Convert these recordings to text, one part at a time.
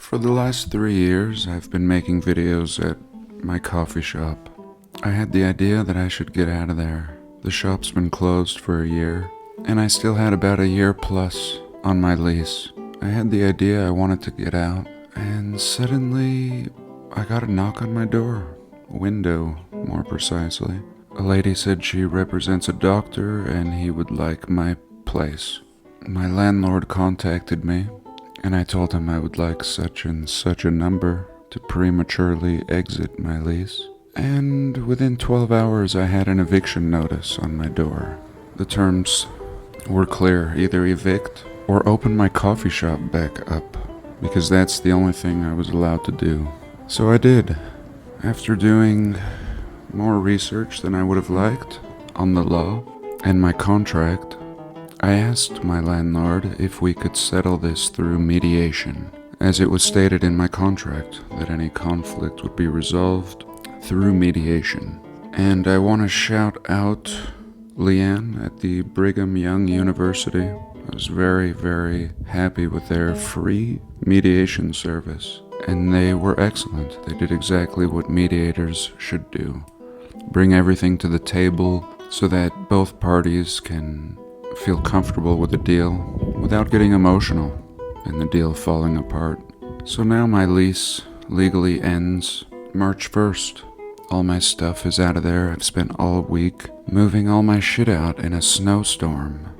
For the last 3 years, I've been making videos at my coffee shop. I had the idea that I should get out of there. The shop's been closed for a year, and I still had about a year plus on my lease. I had the idea I wanted to get out, and suddenly I got a knock on my door. Window, more precisely. A lady said she represents a doctor and he would like my place. My landlord contacted me, and I told him I would like such and such a number to prematurely exit my lease. And within 12 hours I had an eviction notice on my door. The terms were clear: either evict or open my coffee shop back up, because that's the only thing I was allowed to do. So I did. After doing more research than I would have liked on the law and my contract, I asked my landlord if we could settle this through mediation, as it was stated in my contract that any conflict would be resolved through mediation. And I want to shout out Leanne at the Brigham Young University. I was very, very happy with their free mediation service, and they were excellent. They did exactly what mediators should do: bring everything to the table so that both parties can feel comfortable with the deal without getting emotional and the deal falling apart. So now my lease legally ends March 1st. All my stuff is out of there. I've spent all week moving all my shit out in a snowstorm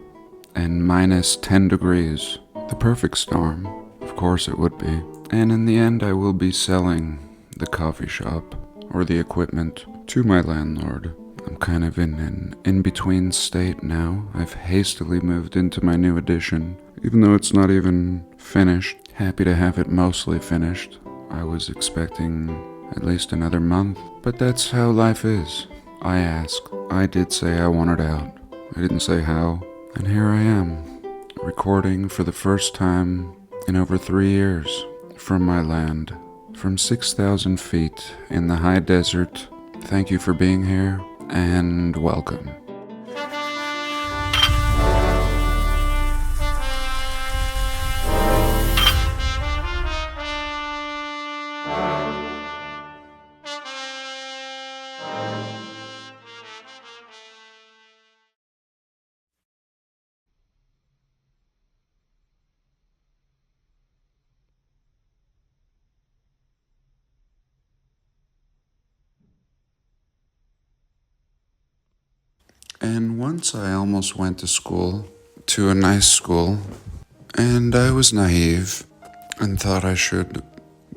and minus 10 degrees. The perfect storm. Of course it would be. And in the end I will be selling the coffee shop or the equipment to my landlord. I'm kind of in an in-between state now. I've hastily moved into my new addition, even though it's not even finished. Happy to have it mostly finished. I was expecting at least another month, but that's how life is. I asked. I did say I wanted out. I didn't say how. And here I am, recording for the first time in over 3 years from my land, from 6,000 feet in the high desert. Thank you for being here, and welcome. And once I almost went to a nice school, and I was naive and thought I should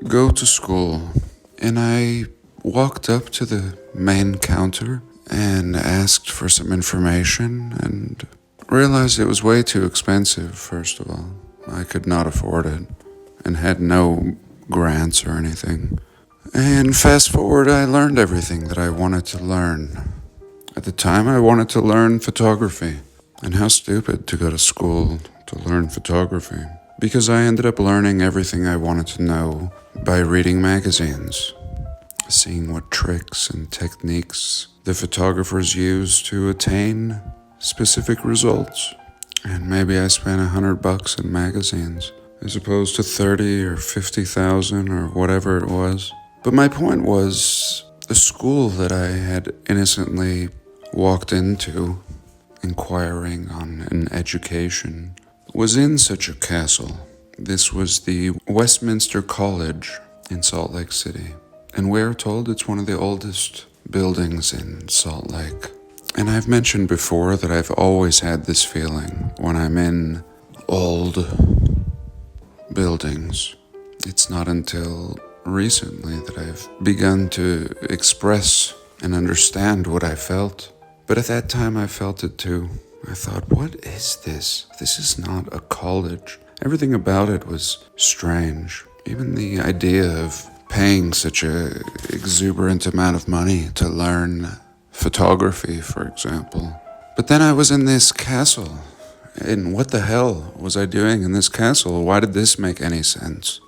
go to school. And I walked up to the main counter and asked for some information and realized it was way too expensive, first of all. I could not afford it and had no grants or anything. And fast forward, I learned everything that I wanted to learn. At the time, I wanted to learn photography, and how stupid to go to school to learn photography, because I ended up learning everything I wanted to know by reading magazines, seeing what tricks and techniques the photographers use to attain specific results. And maybe I spent $100 in magazines, as opposed to 30 or 50,000 or whatever it was. But my point was, the school that I had innocently walked into, inquiring on an education, was in such a castle. This was the Westminster College in Salt Lake City. And we're told it's one of the oldest buildings in Salt Lake. And I've mentioned before that I've always had this feeling when I'm in old buildings. It's not until recently that I've begun to express and understand what I felt. But at that time I felt it too. I thought, what is this? This is not a college. Everything about it was strange. Even the idea of paying such a exuberant amount of money to learn photography, for example. But then I was in this castle, and what the hell was I doing in this castle? Why did this make any sense?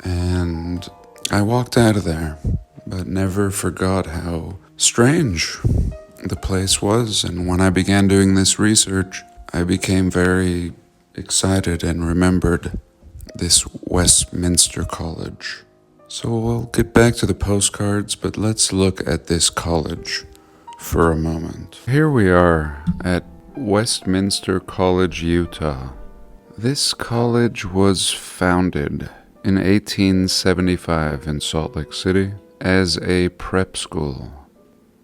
And I walked out of there, but never forgot how strange the place was. And when I began doing this research, I became very excited and remembered this Westminster College. So we'll get back to the postcards, but let's look at this college for a moment. Here we are at Westminster College, Utah. This college was founded in 1875 in Salt Lake City as a prep school.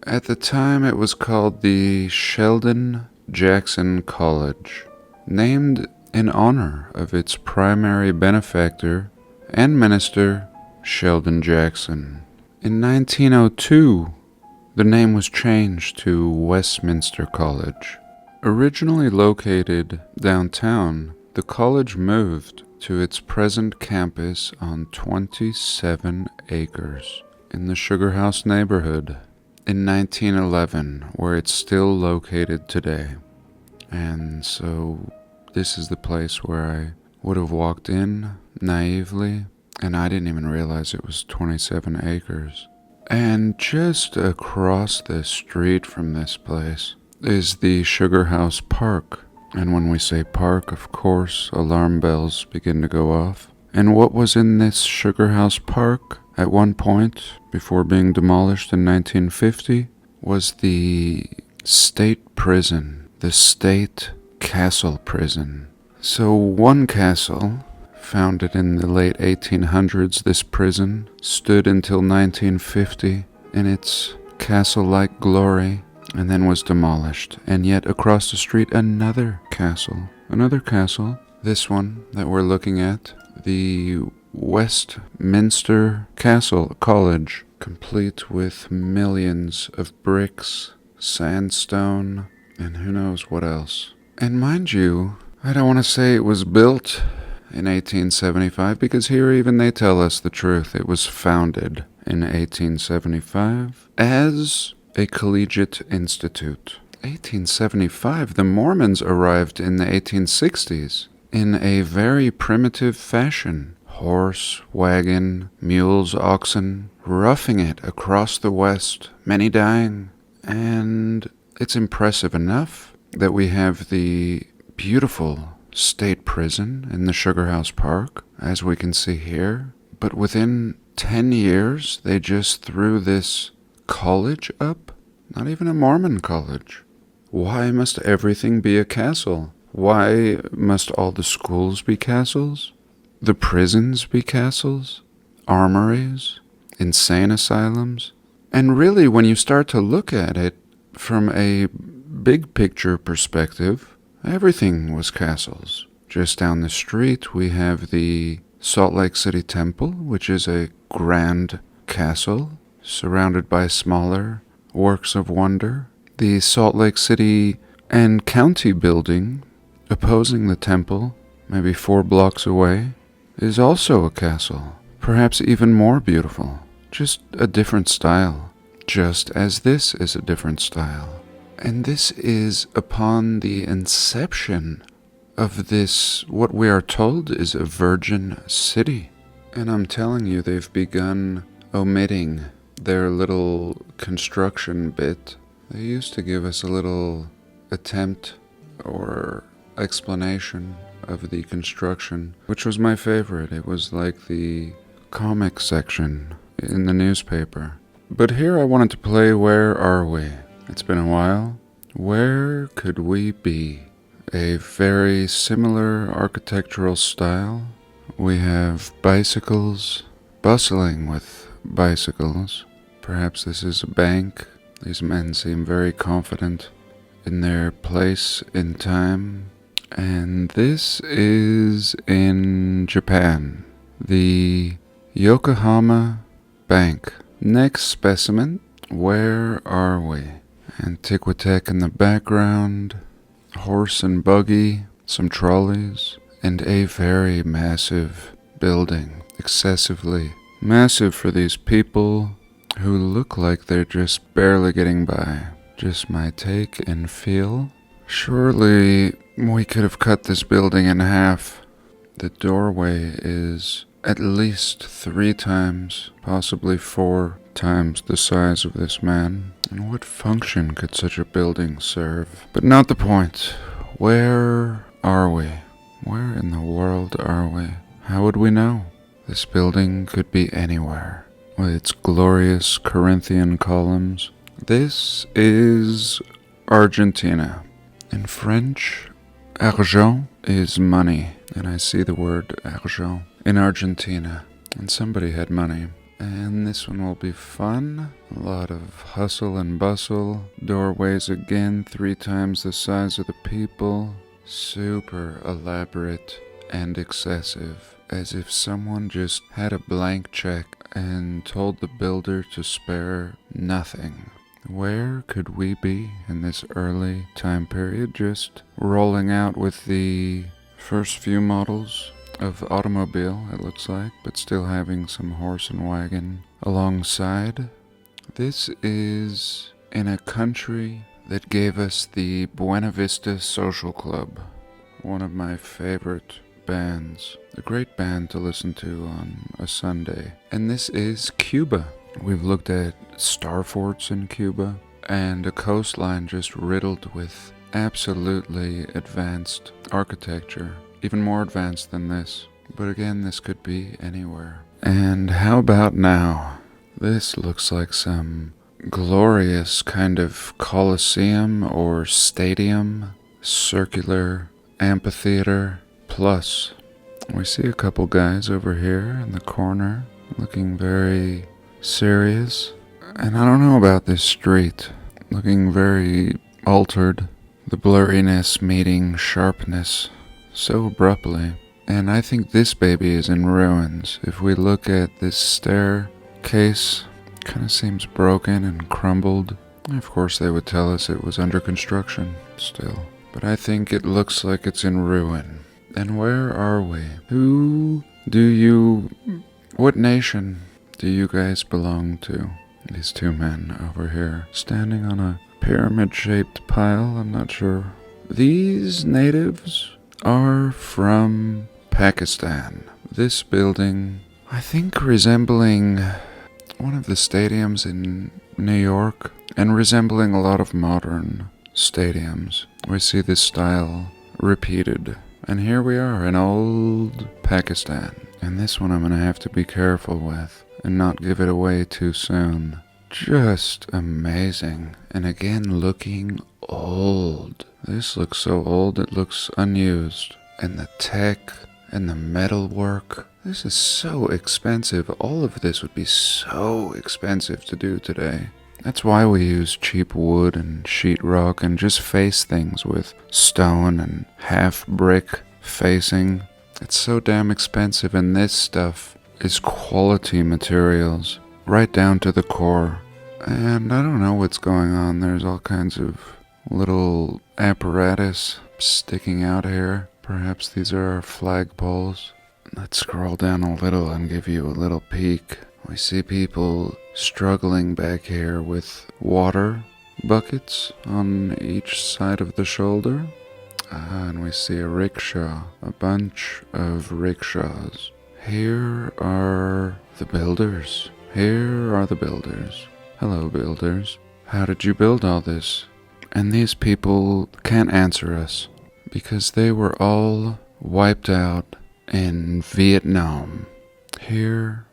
At the time, it was called the Sheldon Jackson College, named in honor of its primary benefactor and minister, Sheldon Jackson. In 1902, the name was changed to Westminster College. Originally located downtown, the college moved to its present campus on 27 acres in the Sugar House neighborhood in 1911, where it's still located today. And so this is the place where I would have walked in naively, and I didn't even realize it was 27 acres. And just across the street from this place is the Sugar House Park. And when we say park, of course, alarm bells begin to go off. And what was in this Sugar House Park at one point, before being demolished in 1950, was the state prison, the state castle prison. So one castle, founded in the late 1800s, this prison stood until 1950 in its castle-like glory, and then was demolished. And yet across the street, another castle, this one that we're looking at, the Westminster College, complete with millions of bricks, sandstone, and who knows what else. And mind you, I don't want to say it was built in 1875, because here even they tell us the truth. It was founded in 1875 as a collegiate institute. 1875, the Mormons arrived in the 1860s in a very primitive fashion. Horse, wagon, mules, oxen, roughing it across the West, many dying. And it's impressive enough that we have the beautiful state prison in the Sugar House Park, as we can see here. But within 10 years, they just threw this college up? Not even a Mormon college. Why must everything be a castle? Why must all the schools be castles? The prisons be castles? Armories? Insane asylums? And really, when you start to look at it from a big picture perspective, everything was castles. Just down the street, we have the Salt Lake City Temple, which is a grand castle surrounded by smaller works of wonder. The Salt Lake City and County building opposing the temple, maybe 4 blocks away, is also a castle, perhaps even more beautiful, just a different style, just as this is a different style. And this is upon the inception of this, what we are told is a virgin city. And I'm telling you, they've begun omitting their little construction bit. They used to give us a little attempt or explanation of the construction, which was my favorite. It was like the comic section in the newspaper. But here I wanted to play Where Are We? It's been a while. Where could we be? A very similar architectural style. We have bicycles, bustling with bicycles. Perhaps this is a bank. These men seem very confident in their place in time. And this is in Japan, the Yokohama Bank. Next specimen, where are we? Antiquitech in the background, horse and buggy, some trolleys, and a very massive building, excessively massive for these people who look like they're just barely getting by. Just my take and feel. Surely we could have cut this building in half. The doorway is at least 3 times, possibly 4 times the size of this man. And what function could such a building serve? But not the point. Where are we? Where in the world are we? How would we know? This building could be anywhere, with its glorious Corinthian columns. This is Argentina. In French, argent is money, and I see the word argent in Argentina, and somebody had money. And this one will be fun. A lot of hustle and bustle. Doorways again, 3 times the size of the people. Super elaborate and excessive, as if someone just had a blank check and told the builder to spare nothing. Where could we be in this early time period? Just rolling out with the first few models of automobile, it looks like, but still having some horse and wagon alongside. This is in a country that gave us the Buena Vista Social Club, one of my favorite bands, a great band to listen to on a Sunday. And this is Cuba. We've looked at star forts in Cuba and a coastline just riddled with absolutely advanced architecture. Even more advanced than this. But again, this could be anywhere. And how about now? This looks like some glorious kind of coliseum or stadium, circular amphitheater. Plus, we see a couple guys over here in the corner looking very serious. And I don't know about this street, looking very altered. The blurriness meeting sharpness so abruptly. And I think this baby is in ruins. If we look at this staircase, kind of seems broken and crumbled. Of course they would tell us it was under construction still. But I think it looks like it's in ruin. And where are we? What nation do you guys belong to? These 2 men over here, standing on a pyramid-shaped pile, I'm not sure. These natives are from Pakistan. This building, I think resembling one of the stadiums in New York, and resembling a lot of modern stadiums. We see this style repeated. And here we are in old Pakistan. And this one I'm going to have to be careful with and not give it away too soon. Just amazing. And again, looking old. This looks so old it looks unused. And the tech and the metal work. This is so expensive. All of this would be so expensive to do today. That's why we use cheap wood and sheetrock and just face things with stone and half brick facing. It's so damn expensive, and this stuff is quality materials right down to the core. And I don't know what's going on. There's all kinds of little apparatus sticking out here. Perhaps these are our flagpoles. Let's scroll down a little and give you a little peek. We see people struggling back here with water buckets on each side of the shoulder. And we see a rickshaw, a bunch of rickshaws. Here are the builders. Here are the builders. Hello, builders. How did you build all this? And these people can't answer us because they were all wiped out in Vietnam. Here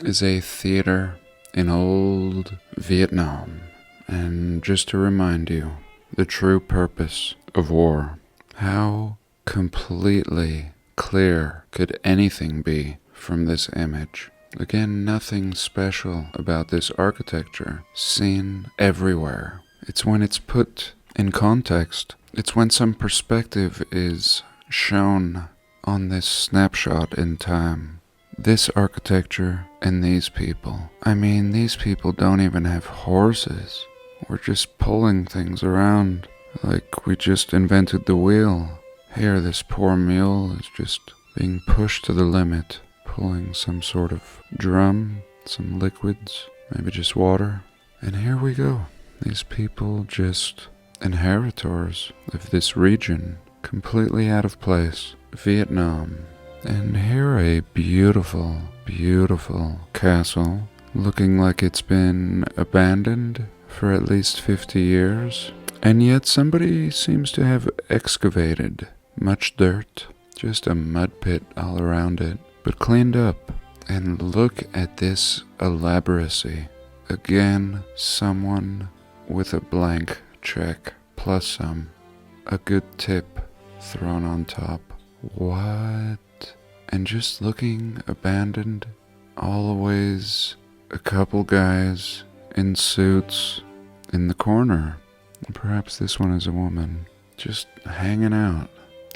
is a theater in old Vietnam. And just to remind you, the true purpose of war. How completely clear could anything be from this image? Again, nothing special about this architecture, seen everywhere. It's when it's put in context. It's when some perspective is shown on this snapshot in time. This architecture and these people. I mean, these people don't even have horses. We're just pulling things around like we just invented the wheel. Here, this poor mule is just being pushed to the limit, pulling some sort of drum, some liquids, maybe just water. And here we go. These people just inheritors of this region, completely out of place. Vietnam. And here a beautiful, beautiful castle, looking like it's been abandoned for at least 50 years. And yet somebody seems to have excavated much dirt, just a mud pit all around it. but cleaned up. And look at this elaboracy. Again, someone with a blank check plus some. A good tip thrown on top. What? And just looking abandoned. Always a couple guys in suits in the corner. Perhaps this one is a woman. Just hanging out.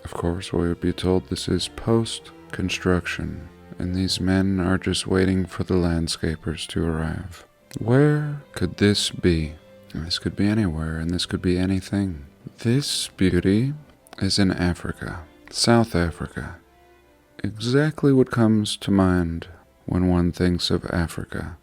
Of course, we would be told this is post-construction, and these men are just waiting for the landscapers to arrive. Where could this be? This could be anywhere, and this could be anything. This beauty is in Africa, South Africa. Exactly what comes to mind when one thinks of Africa.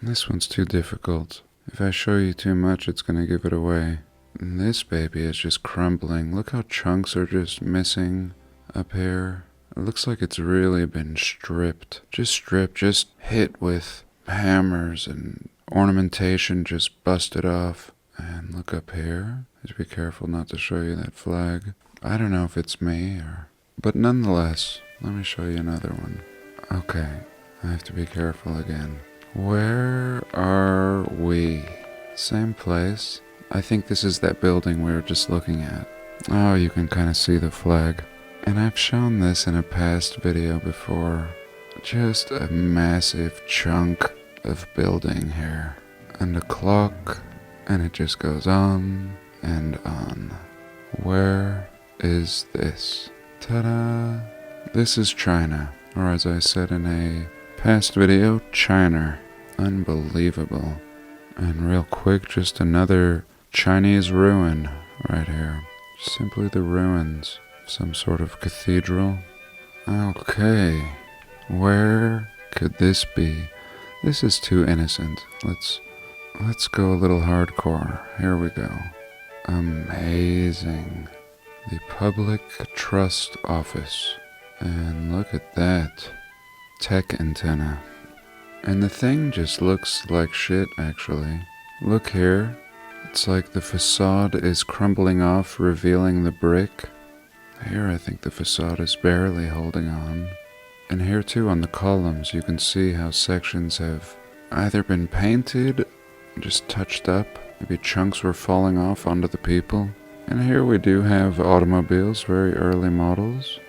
This one's too difficult. If I show you too much, it's going to give it away. And this baby is just crumbling. Look how chunks are just missing up here. It looks like it's really been stripped. Just hit with hammers and ornamentation just busted off. And look up here. Just be careful not to show you that flag. I don't know if it's me or... But nonetheless, let me show you another one. Okay, I have to be careful again. Where are we? Same place. I think this is that building we were just looking at. Oh, you can kind of see the flag. And I've shown this in a past video before. Just a massive chunk of building here. And a clock, and it just goes on and on. Where is this? Ta-da! This is China, or as I said in a past video, China. Unbelievable. And real quick, just another Chinese ruin right here. Simply the ruins of some sort of cathedral. Okay, where could this be? This is too innocent. Let's go a little hardcore. Here we go. Amazing. The Public Trust Office. And look at that. Tech antenna. And the thing just looks like shit, actually. Look here. It's like the facade is crumbling off, revealing the brick. Here I think the facade is barely holding on. And here too on the columns you can see how sections have either been painted, just touched up, maybe chunks were falling off onto the people. And here we do have automobiles, very early models,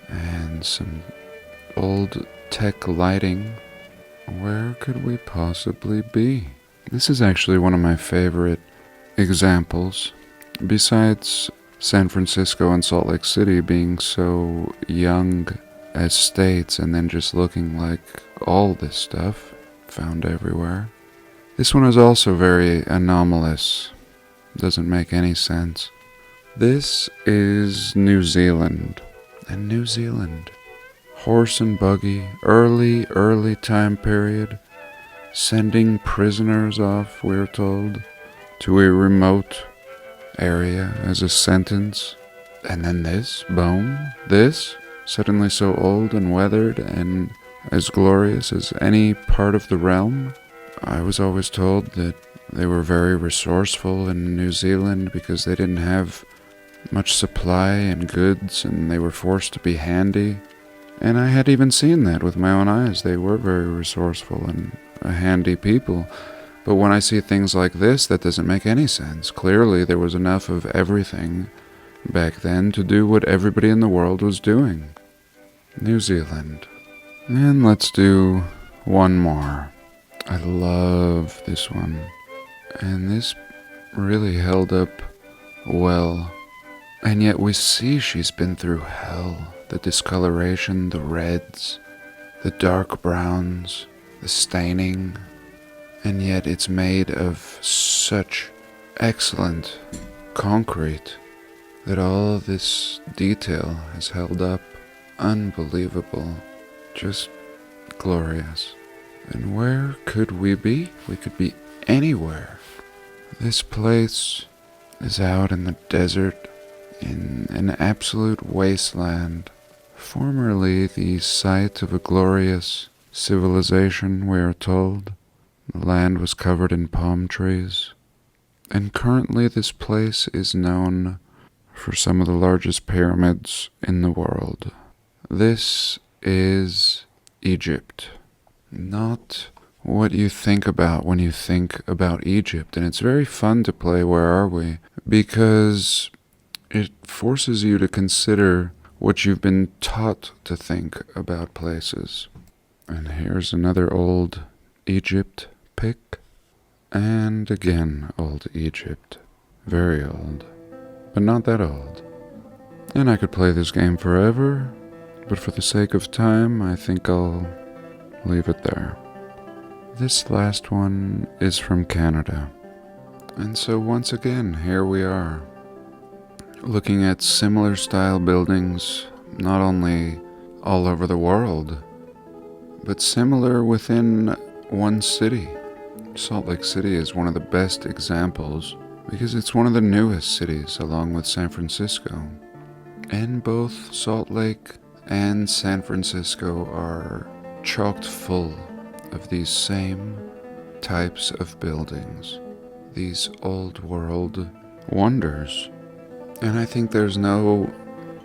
and some old tech lighting. Where could we possibly be? This is actually one of my favorite examples. Besides San Francisco and Salt Lake City being so young as states and then just looking like all this stuff found everywhere. This one is also very anomalous. Doesn't make any sense. This is New Zealand. And New Zealand. Horse and buggy, early time period. Sending prisoners off, we're told, to a remote area as a sentence. And then this, boom, this, suddenly so old and weathered and as glorious as any part of the realm. I was always told that they were very resourceful in New Zealand because they didn't have much supply and goods and they were forced to be handy. And I had even seen that with my own eyes. They were very resourceful and handy people. But when I see things like this, that doesn't make any sense. Clearly there was enough of everything back then to do what everybody in the world was doing. New Zealand. And let's do one more. I love this one. And this really held up well. And yet we see she's been through hell. The discoloration, the reds, the dark browns, the staining. And yet it's made of such excellent concrete that all this detail has held up. Unbelievable. Just glorious. And where could we be? We could be anywhere. This place is out in the desert, in an absolute wasteland. Formerly the site of a glorious civilization, we are told. The land was covered in palm trees. And currently this place is known for some of the largest pyramids in the world. This is Egypt. Not what you think about when you think about Egypt. And it's very fun to play Where Are We? Because it forces you to consider what you've been taught to think about places. And here's another old Egypt pick. And again, old Egypt. Very old. But not that old. And I could play this game forever, but for the sake of time, I think I'll leave it there. This last one is from Canada. And so once again, here we are, looking at similar style buildings, not only all over the world, but similar within one city. Salt Lake City is one of the best examples because it's one of the newest cities along with San Francisco. And both Salt Lake and San Francisco are chocked full of these same types of buildings, these old world wonders. And I think there's no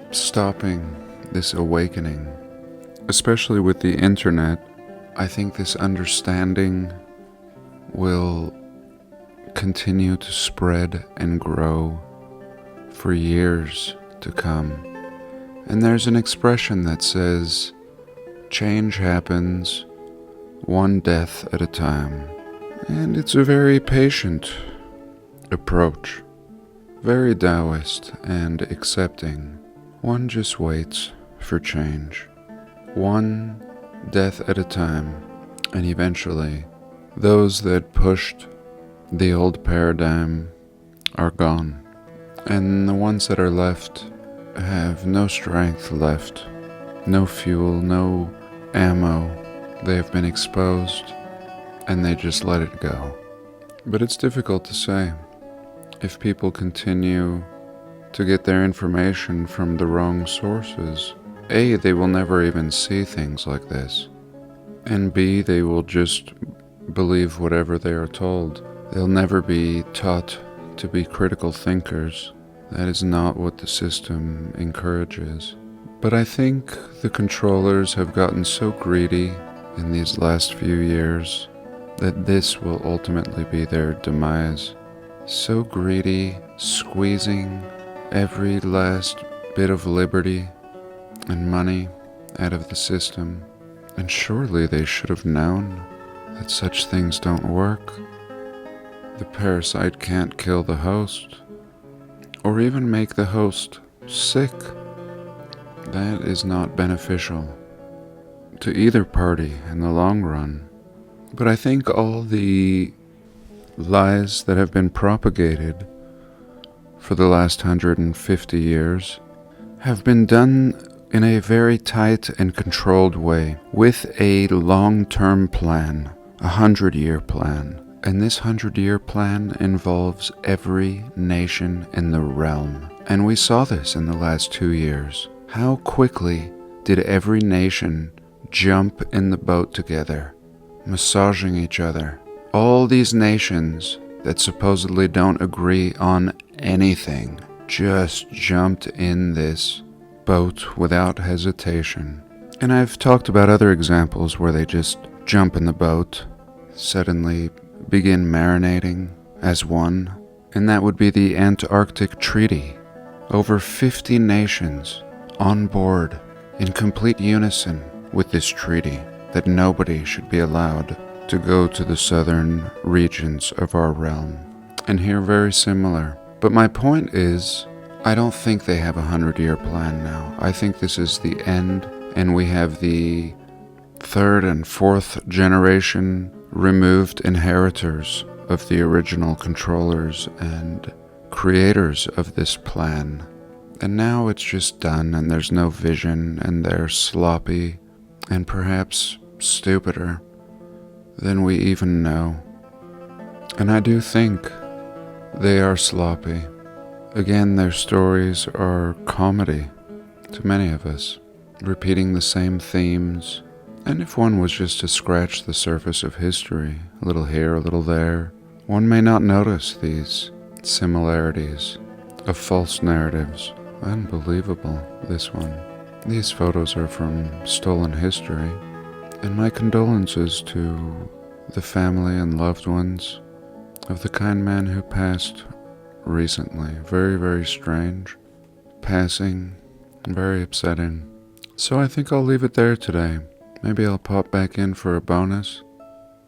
stopping this awakening, especially with the internet. I think this understanding will continue to spread and grow for years to come. And there's an expression that says, change happens one death at a time. And it's a very patient approach, very Taoist and accepting. One just waits for change, one death at a time, and eventually those that pushed the old paradigm are gone, and the ones that are left have no strength left, no fuel, no ammo. They have been exposed, and they just let it go. But it's difficult to say. If people continue to get their information from the wrong sources, A, they will never even see things like this, and B, they will just believe whatever they are told. They'll never be taught to be critical thinkers. That is not what the system encourages. But I think the controllers have gotten so greedy in these last few years that this will ultimately be their demise. So greedy, squeezing every last bit of liberty and money out of the system. And surely they should have known that such things don't work. The parasite can't kill the host, or even make the host sick. That is not beneficial to either party in the long run. But I think all the lies that have been propagated for the last 150 years have been done in a very tight and controlled way, with a long-term plan, a 100-year plan. And this 100-year plan involves every nation in the realm. And we saw this in the last 2 years. How quickly did every nation jump in the boat together, massaging each other? All these nations that supposedly don't agree on anything just jumped in this boat without hesitation. And I've talked about other examples where they just jump in the boat, suddenly begin marinating as one, and that would be the Antarctic Treaty. Over 50 nations on board in complete unison with this treaty that nobody should be allowed to go to the southern regions of our realm. And here very similar. But my point is, I don't think they have a 100-year plan now. I think this is the end, and we have the third and fourth generation removed inheritors of the original controllers and creators of this plan. And now it's just done, and there's no vision, and they're sloppy, and perhaps stupider than we even know. And I do think they are sloppy. Again, their stories are comedy to many of us, repeating the same themes. And if one was just to scratch the surface of history, a little here, a little there, one may not notice these similarities of false narratives. Unbelievable, this one. These photos are from stolen history, and my condolences to the family and loved ones of the kind man who passed recently. Very, very strange passing, very upsetting. So I think I'll leave it there today. Maybe I'll pop back in for a bonus.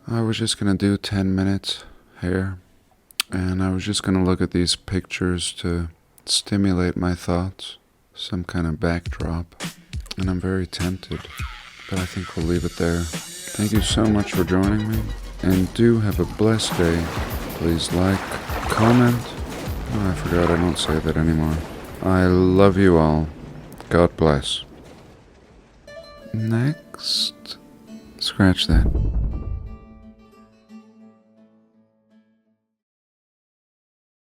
I was just gonna do 10 minutes here, and I was just gonna look at these pictures to stimulate my thoughts, some kind of backdrop, and I'm very tempted, but I think we'll leave it there. Thank you so much for joining me, and do have a blessed day. Please like, comment. Oh, I forgot I don't say that anymore. I love you all. God bless. Next. Scratch that.